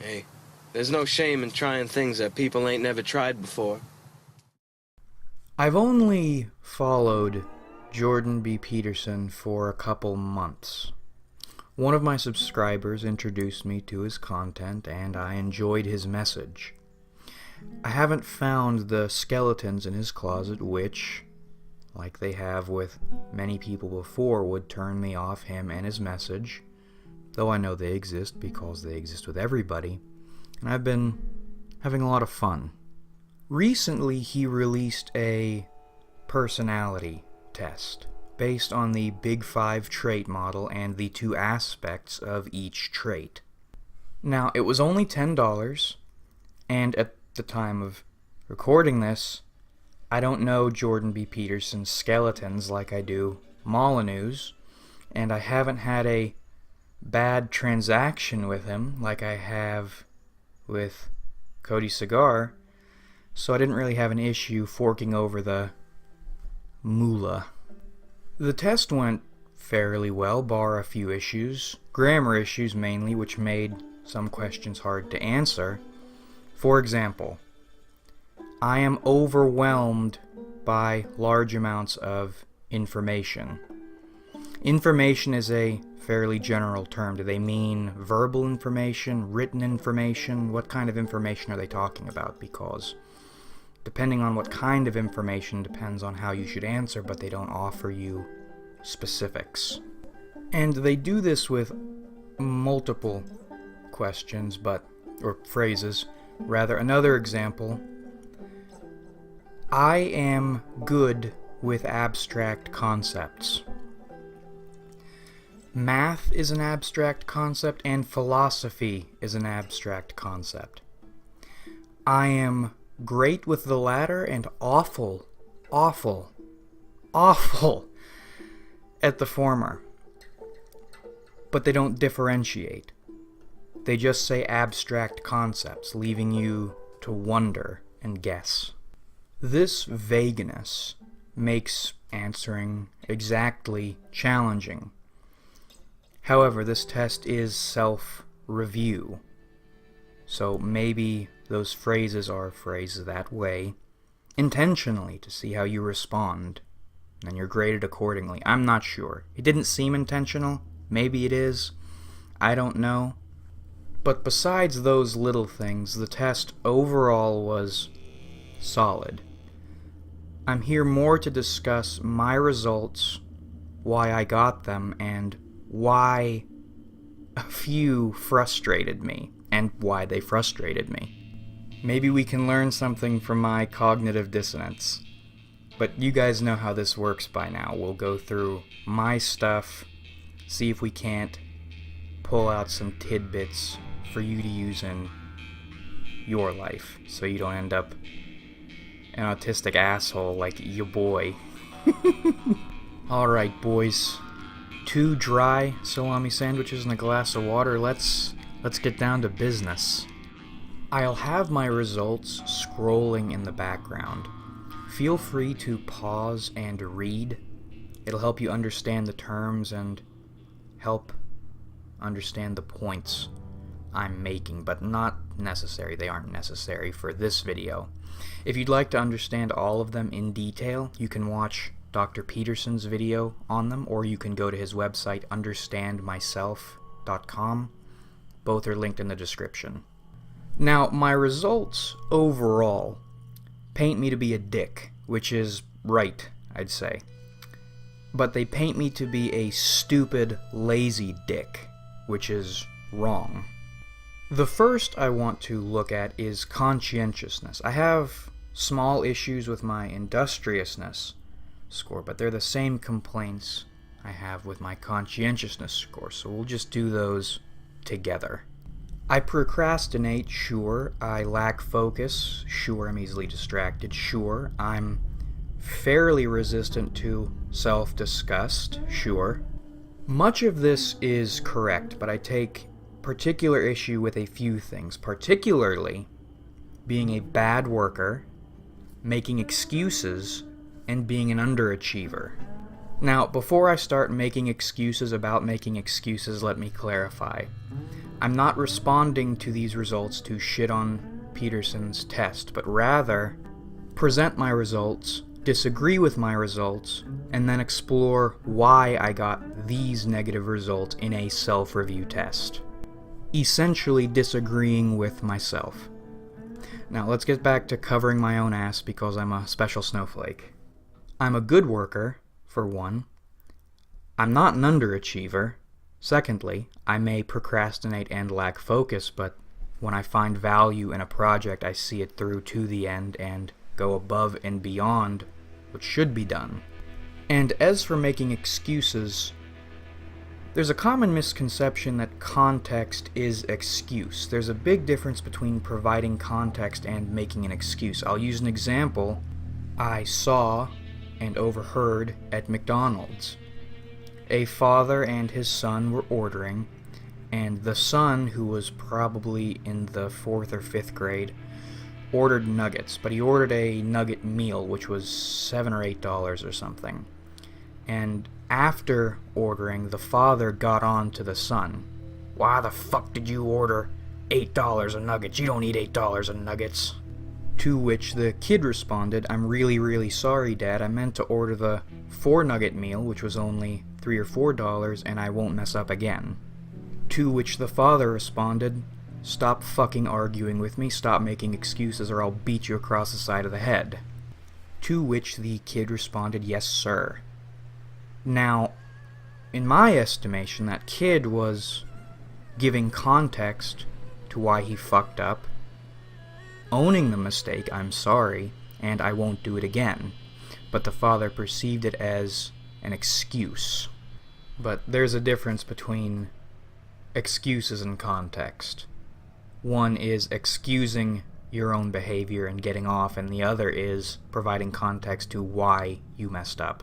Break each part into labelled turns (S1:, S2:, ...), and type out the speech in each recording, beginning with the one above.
S1: Hey, there's no shame in trying things that people ain't never tried before.
S2: I've only followed Jordan B. Peterson for a couple months. One of my subscribers introduced me to his content, and I enjoyed his message. I haven't found the skeletons in his closet which, like they have with many people before, would turn me off him and his message, though I know they exist because they exist with everybody, and I've been having a lot of fun. Recently, he released a personality test based on the Big Five trait model and the 2 aspects of each trait. Now, it was only $10, and at the time of recording this, I don't know Jordan B. Peterson's skeletons like I do Molyneux's, and I haven't had a bad transaction with him like I have with Cody Cigar, so I didn't really have an issue forking over the moolah. The test went fairly well, bar a few issues, grammar issues mainly, which made some questions hard to answer. For example, I am overwhelmed by large amounts of information. Information is a fairly general term. Do they mean verbal information, written information? What kind of information are they talking about? Because depending on what kind of information depends on how you should answer, but they don't offer you specifics. And they do this with multiple questions, or phrases, rather. Another example, I am good with abstract concepts. Math is an abstract concept, and philosophy is an abstract concept. I am great with the latter and awful at the former. But they don't differentiate. They just say abstract concepts, leaving you to wonder and guess. This vagueness makes answering exactly challenging. However, this test is self-review, so maybe those phrases are phrased that way intentionally to see how you respond, and you're graded accordingly. I'm not sure. It didn't seem intentional. Maybe it is. I don't know. But besides those little things, the test overall was solid. I'm here more to discuss my results, why I got them, and why a few frustrated me, and why they frustrated me. Maybe we can learn something from my cognitive dissonance. But you guys know how this works by now. We'll go through my stuff, see if we can't pull out some tidbits for you to use in your life, so you don't end up an autistic asshole like your boy. Alright, boys. 2 dry salami sandwiches and a glass of water. Let's get down to business. I'll have my results scrolling in the background. Feel free to pause and read. It'll help you understand the terms and help understand the points I'm making, but not necessary. They aren't necessary for this video. If you'd like to understand all of them in detail, you can watch Dr. Peterson's video on them, or you can go to his website, understandmyself.com. Both are linked in the description. Now, my results overall paint me to be a dick, which is right, I'd say. But they paint me to be a stupid, lazy dick, which is wrong. The first I want to look at is conscientiousness. I have small issues with my industriousness score, but they're the same complaints I have with my conscientiousness score, so we'll just do those together. I procrastinate, sure. I lack focus, sure. I'm easily distracted, sure. I'm fairly resistant to self-disgust, sure. Much of this is correct, but I take particular issue with a few things, particularly being a bad worker, making excuses, and being an underachiever. Now, before I start making excuses about making excuses, let me clarify. I'm not responding to these results to shit on Peterson's test, but rather present my results, disagree with my results, and then explore why I got these negative results in a self-review test. Essentially disagreeing with myself. Now, let's get back to covering my own ass because I'm a special snowflake. I'm a good worker, for one. I'm not an underachiever. Secondly, I may procrastinate and lack focus, but when I find value in a project, I see it through to the end and go above and beyond what should be done. And as for making excuses, there's a common misconception that context is excuse. There's a big difference between providing context and making an excuse. I'll use an example I saw and overheard at McDonald's. A father and his son were ordering, and the son, who was probably in the 4th or 5th grade, ordered nuggets, but he ordered a nugget meal, which was $7 or $8 or something. And after ordering, the father got on to the son. Why the fuck did you order $8 a nugget? You don't eat $8 a nuggets. To which the kid responded, I'm really, really sorry, Dad. I meant to order the 4-nugget meal, which was only $3 or $4, and I won't mess up again. To which the father responded, stop fucking arguing with me, stop making excuses, or I'll beat you across the side of the head. To which the kid responded, yes, sir. Now, in my estimation, that kid was giving context to why he fucked up, owning the mistake, I'm sorry, and I won't do it again. But the father perceived it as an excuse. But there's a difference between excuses and context. One is excusing your own behavior and getting off, and the other is providing context to why you messed up.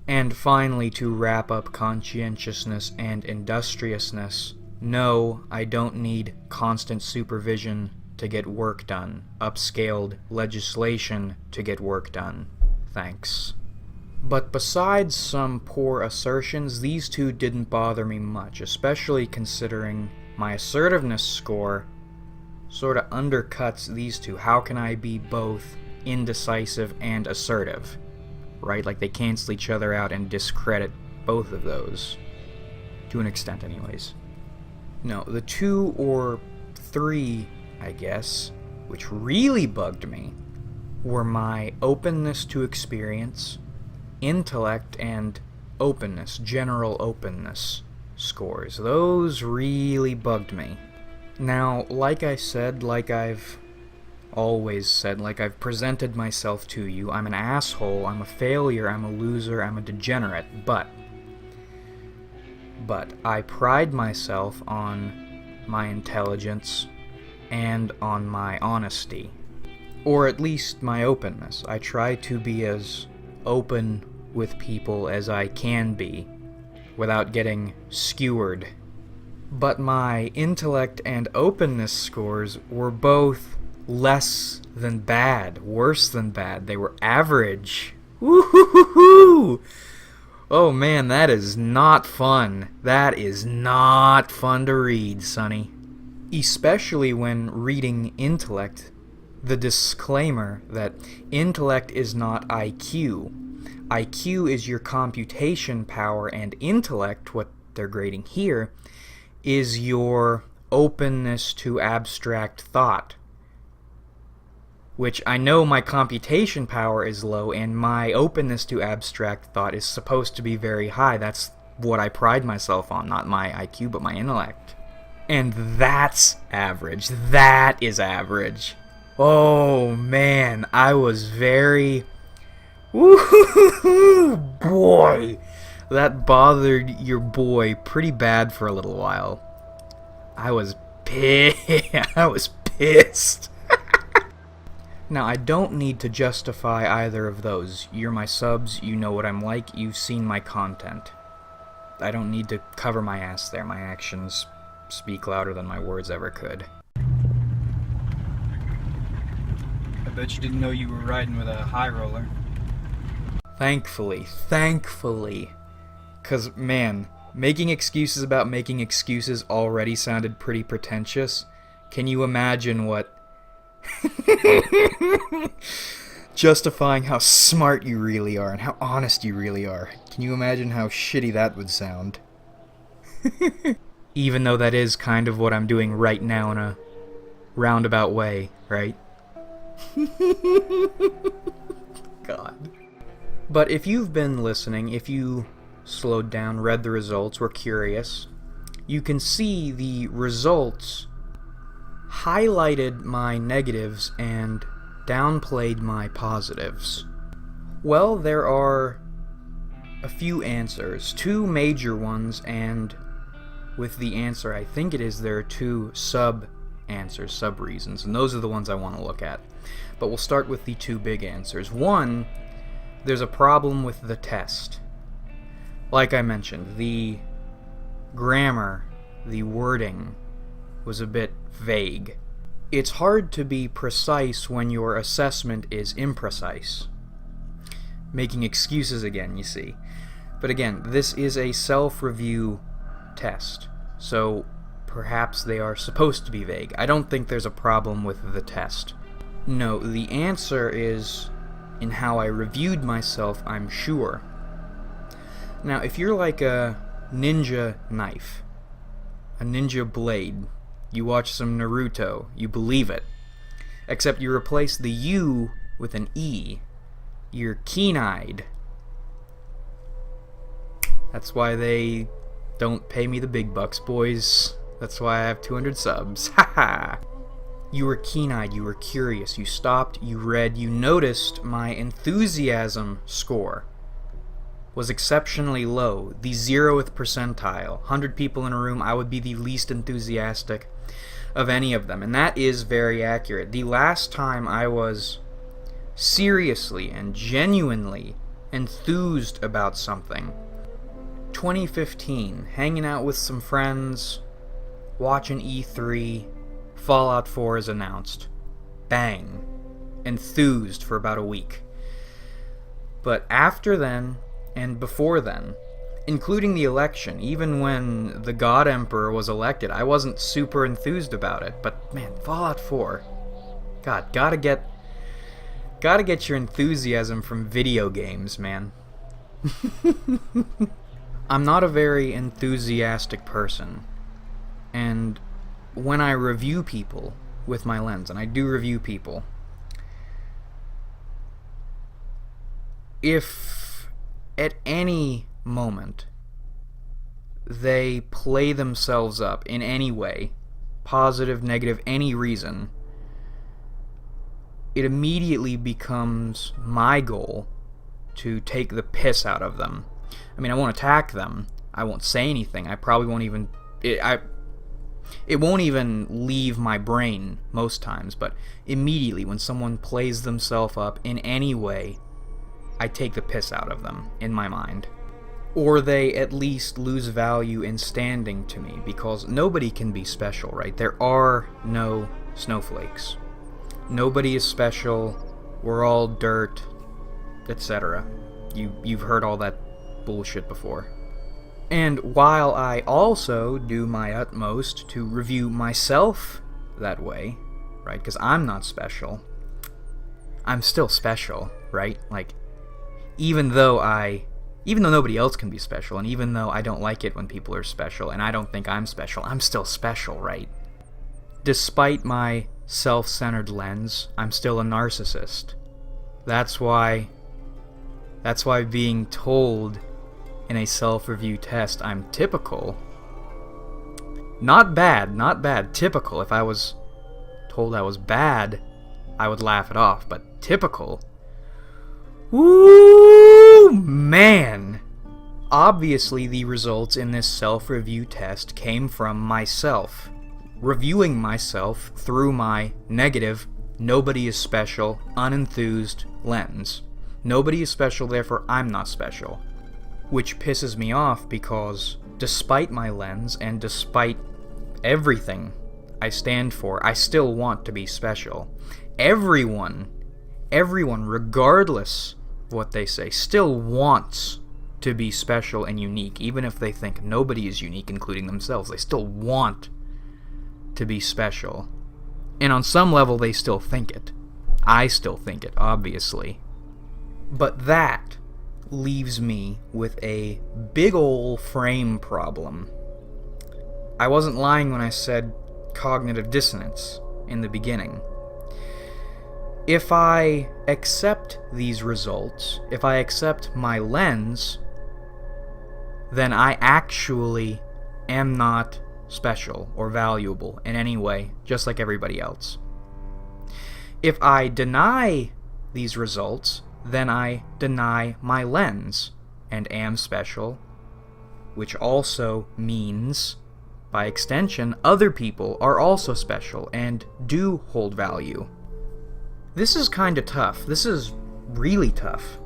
S2: And finally, to wrap up conscientiousness and industriousness, no, I don't need constant supervision to get work done, upscaled legislation to get work done. Thanks. But besides some poor assertions, these two didn't bother me much, especially considering my assertiveness score sort of undercuts these two. How can I be both indecisive and assertive? Right? Like, they cancel each other out and discredit both of those. To an extent, anyways. No, the 2 or 3, I guess, which really bugged me, were my openness to experience, intellect, and openness, general openness scores. Those really bugged me. Now, like I said, like I've always said, like I've presented myself to you, I'm an asshole, I'm a failure, I'm a loser, I'm a degenerate, but I pride myself on my intelligence and on my honesty, or at least my openness. I try to be as open with people as I can be without getting skewered. But my intellect and openness scores were both less than bad, worse than bad. They were average. Woo-hoo-hoo-hoo! Oh man, that is not fun. That is not fun to read, Sonny. Especially when reading Intellect, the disclaimer that intellect is not IQ. IQ is your computation power, and intellect, what they're grading here, is your openness to abstract thought. Which I know my computation power is low, and my openness to abstract thought is supposed to be very high. That's what I pride myself on, not my IQ, but my intellect. And that's average. That is average. Oh man, I was very... Woo-hoo-hoo, boy! That bothered your boy pretty bad for a little while. I was pissed. Now, I don't need to justify either of those. You're my subs, you know what I'm like, you've seen my content. I don't need to cover my ass there. My actions speak louder than my words ever could. I bet you didn't know you were riding with a high roller. Thankfully. Because, man, making excuses about making excuses already sounded pretty pretentious. Can you imagine what... justifying how smart you really are and how honest you really are. Can you imagine how shitty that would sound? Even though that is kind of what I'm doing right now in a roundabout way, right? God. But if you've been listening, if you slowed down, read the results, were curious, you can see the results highlighted my negatives and downplayed my positives. Well, there are a few answers, two major ones, and with the answer I think it is, there are two sub-answers, sub-reasons, and those are the ones I want to look at. But we'll start with the two big answers. One, there's a problem with the test. Like I mentioned, the grammar, the wording, was a bit vague. It's hard to be precise when your assessment is imprecise. Making excuses again, you see. But again, this is a self-review test, so perhaps they are supposed to be vague. I don't think there's a problem with the test. No, the answer is in how I reviewed myself, I'm sure. Now, if you're like a ninja knife, a ninja blade, you watch some Naruto, you believe it. Except you replace the U with an E. You're keen-eyed. That's why they don't pay me the big bucks, boys. That's why I have 200 subs. Haha! You were keen-eyed, you were curious, you stopped, you read, you noticed my enthusiasm score was exceptionally low, the 0th percentile. 100 people in a room, I would be the least enthusiastic of any of them, and that is very accurate. The last time I was seriously and genuinely enthused about something, 2015, hanging out with some friends, watching E3, Fallout 4 is announced. Bang. Enthused for about a week. But after then, and before then, including the election, even when the God Emperor was elected, I wasn't super enthused about it. But man, Fallout 4, God, gotta get your enthusiasm from video games, man. I'm not a very enthusiastic person, and when I review people with my lens, and I do review people, if at any moment they play themselves up in any way, positive, negative, any reason, it immediately becomes my goal to take the piss out of them. I mean, I won't attack them, I won't say anything, I probably won't even... It won't even leave my brain most times, but immediately when someone plays themselves up in any way, I take the piss out of them in my mind. Or they at least lose value in standing to me, because nobody can be special, right? There are no snowflakes. Nobody is special, we're all dirt, etc. You've heard all that bullshit before. And while I also do my utmost to review myself that way, right, because I'm not special, I'm still special, right? Like, even though nobody else can be special, and even though I don't like it when people are special, and I don't think I'm special, I'm still special, right? Despite my self-centered lens, I'm still a narcissist. That's why being told in a self-review test I'm typical, not bad, typical. If I was told I was bad, I would laugh it off, but typical, woo, man! Obviously the results in this self-review test came from myself, reviewing myself through my negative, nobody is special, unenthused lens. Nobody is special, therefore I'm not special. Which pisses me off because, despite my lens and despite everything I stand for, I still want to be special. Everyone, regardless what they say, still wants to be special and unique, even if they think nobody is unique, including themselves. They still want to be special. And on some level, they still think it. I still think it, obviously. But that leaves me with a big ol' frame problem. I wasn't lying when I said cognitive dissonance in the beginning. If I accept these results, if I accept my lens, then I actually am not special or valuable in any way, just like everybody else. If I deny these results, then I deny my lens and am special, which also means, by extension, other people are also special and do hold value. This is kind of tough. This is really tough,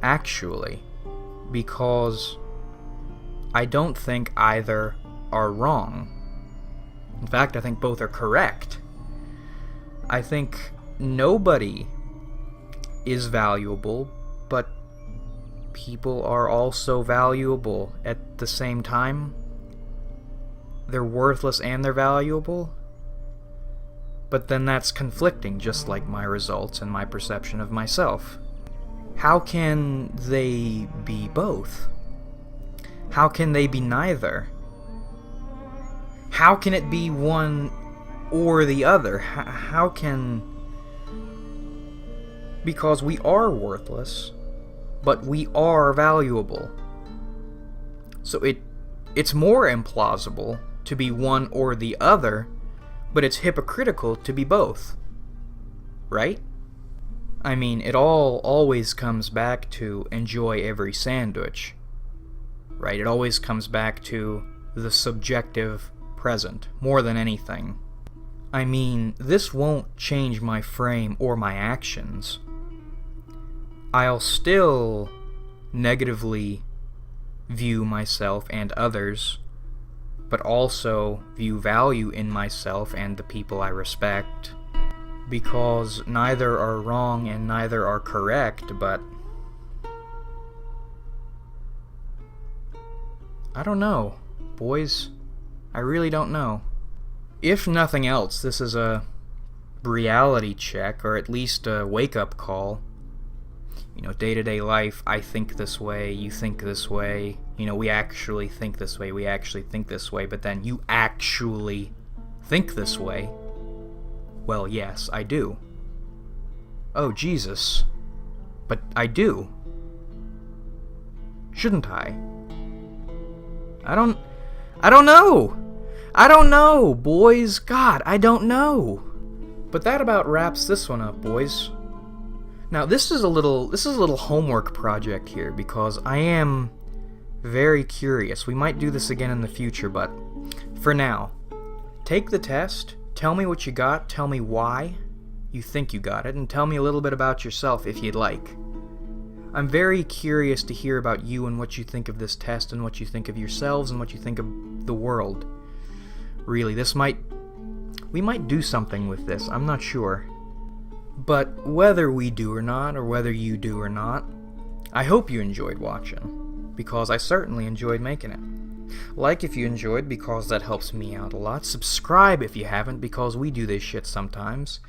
S2: actually, because I don't think either are wrong. In fact, I think both are correct. I think nobody is valuable, but people are also valuable at the same time. They're worthless and they're valuable, but then that's conflicting, just like my results and my perception of myself. How can they be both? How can they be neither? How can it be one or the other? How can... Because we are worthless, but we are valuable. So it's more implausible to be one or the other, but it's hypocritical to be both. Right? I mean, it all always comes back to enjoy every sandwich. Right? It always comes back to the subjective present, more than anything. I mean, this won't change my frame or my actions. I'll still negatively view myself and others, but also view value in myself and the people I respect, because neither are wrong and neither are correct, but I don't know, boys. I really don't know. If nothing else, this is a reality check, or at least a wake-up call. You know, day-to-day life, I think this way, you think this way, you know, we actually think this way, but then you actually think this way. Well, yes, I do. Oh, Jesus. But I do. Shouldn't I? I don't know! I don't know, boys. God, I don't know. But that about wraps this one up, boys. Now, this is a little homework project here, because I am very curious. We might do this again in the future, but for now, take the test, tell me what you got, tell me why you think you got it, and tell me a little bit about yourself if you'd like. I'm very curious to hear about you and what you think of this test and what you think of yourselves and what you think of the world. Really, we might do something with this, I'm not sure. But whether we do or not, or whether you do or not, I hope you enjoyed watching, because I certainly enjoyed making it. Like if you enjoyed, because that helps me out a lot. Subscribe if you haven't, because we do this shit sometimes.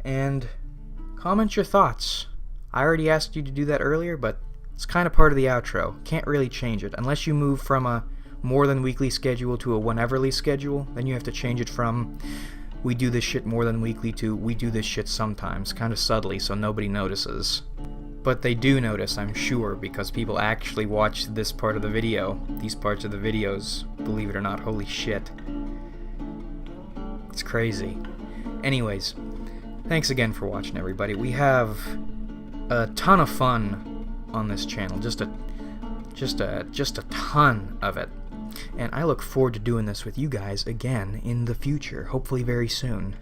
S2: And comment your thoughts. I already asked you to do that earlier, but it's kind of part of the outro. Can't really change it. Unless you move from a more than weekly schedule to a wheneverly schedule, then you have to change it from we do this shit more than weekly to we do this shit sometimes, kind of subtly so nobody notices. But they do notice, I'm sure, because people actually watch this part of the video. These parts of the videos, believe it or not, holy shit. It's crazy. Anyways, thanks again for watching, everybody. We have a ton of fun on this channel, just a ton of it. And I look forward to doing this with you guys again in the future, hopefully very soon.